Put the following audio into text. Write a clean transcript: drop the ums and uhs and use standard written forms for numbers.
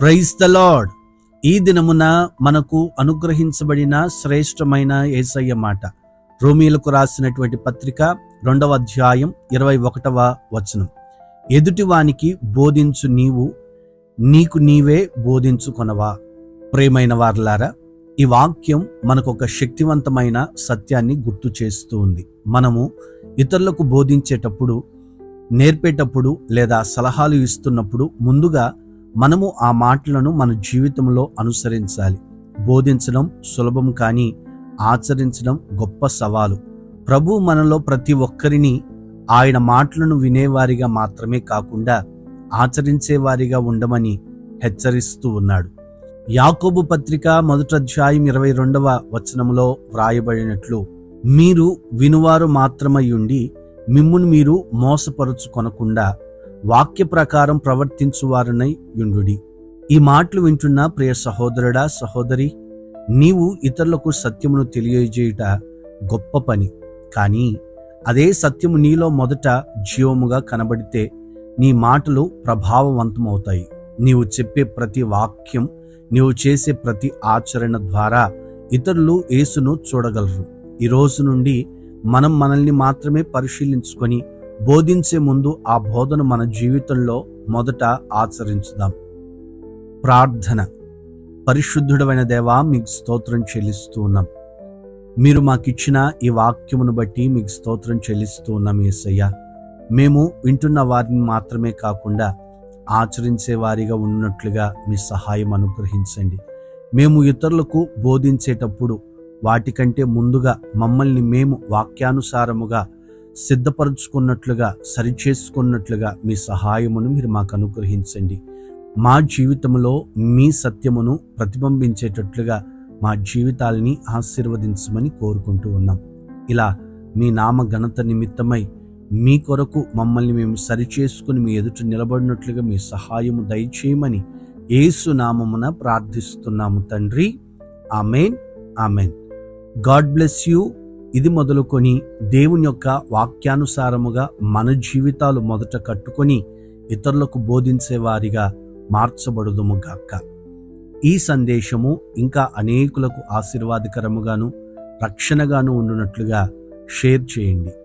Praise the lord. ఈ దినమున మనకు అనుగ్రహించబడిన శ్రేష్టమైన యేసయ్య మాట రోమీయులకు రాసినటువంటి పత్రిక 2వ అధ్యాయం 21వ వచనం. ఎదుటివానికి బోధించు నీవు నీకు నీవే బోధించుకొనవా. ప్రియమైన వారలారా, ఈ వాక్యం మనకు ఒక శక్తివంతమైన సత్యాన్ని గుర్తు చేస్తూ ఉంది. మనము ఇతరులకు బోధించేటప్పుడు, నేర్పేటప్పుడు లేదా సలహాలు ఇస్తున్నప్పుడు ముందుగా మనము ఆ మాటలను మన జీవితంలో అనుసరించాలి. బోధించడం సులభం, కానీ ఆచరించడం గొప్ప సవాలు. ప్రభు మనలో ప్రతి ఒక్కరిని ఆయన మాటలను వినేవారిగా మాత్రమే కాకుండా ఆచరించేవారిగా ఉండమని హెచ్చరిస్తూ ఉన్నాడు. యాకోబు పత్రిక 1వ అధ్యాయం 22వ వచనంలో వ్రాయబడినట్లు, మీరు వినువారు మాత్రమై ఉండి మిమ్మును మీరు మోసపరుచుకొనకుండా వాక్య ప్రకారం ప్రవర్తించువారనై యుండుడి. ఈ మాటలు వింటున్న ప్రియ సహోదరుడా, సహోదరి, నీవు ఇతరులకు సత్యమును తెలియజేయుట గొప్ప పని. కానీ అదే సత్యము నీలో మొదట జీవముగా కనబడితే నీ మాటలు ప్రభావవంతమవుతాయి. నీవు చెప్పే ప్రతి వాక్యం, నీవు చేసే ప్రతి ఆచరణ ద్వారా ఇతరులు యేసును చూడగలరు. ఈ రోజు నుండి మనం మనల్ని మాత్రమే పరిశీలించుకొని బోధించే ముందు ఆ బోధన మన జీవితంలో మొదట ఆచరించుదాం. ప్రార్థన. పరిశుద్ధుడైన దేవా, మీకు స్తోత్రం చెల్లిస్తూ ఉన్నాం. మీరు మాకిచ్చిన ఈ వాక్యమును బట్టి మీకు స్తోత్రం చెల్లిస్తూ ఉన్నాం యేసయ్య. మేము వింటున్న వారిని మాత్రమే కాకుండా ఆచరించే వారిగా ఉన్నట్లుగా మీ సహాయం అనుగ్రహించండి. మేము ఇతరులకు బోధించేటప్పుడు వాటికంటే ముందుగా మమ్మల్ని మేము వాక్యానుసారముగా సిద్ధపరుచుకున్నట్లుగా, సరిచేసుకున్నట్లుగా మీ సహాయమును మీరు మాకు అనుగ్రహించండి. మా జీవితంలో మీ సత్యమును ప్రతిబింబించేటట్లుగా మా జీవితాలని ఆశీర్వదించమని కోరుకుంటూ ఉన్నాం. ఇలా మీ నామ ఘనత నిమిత్తమై మీ కొరకు మమ్మల్ని మేము సరిచేసుకుని మీ ఎదుట నిలబడినట్లుగా మీ సహాయము దయచేయమని యేసు నామమున ప్రార్థిస్తున్నాము తండ్రి. ఆమేన్, ఆమేన్. God bless you. ఇది మొదలుకొని దేవుని యొక్క వాక్యానుసారముగా మన జీవితాలు మొదట కట్టుకొని ఇతరులకు బోధించేవారిగా మార్చబడుదుముగాక. ఈ సందేశము ఇంకా అనేకులకు ఆశీర్వాదకరముగాను రక్షణగాను ఉండునట్లుగా షేర్ చేయండి.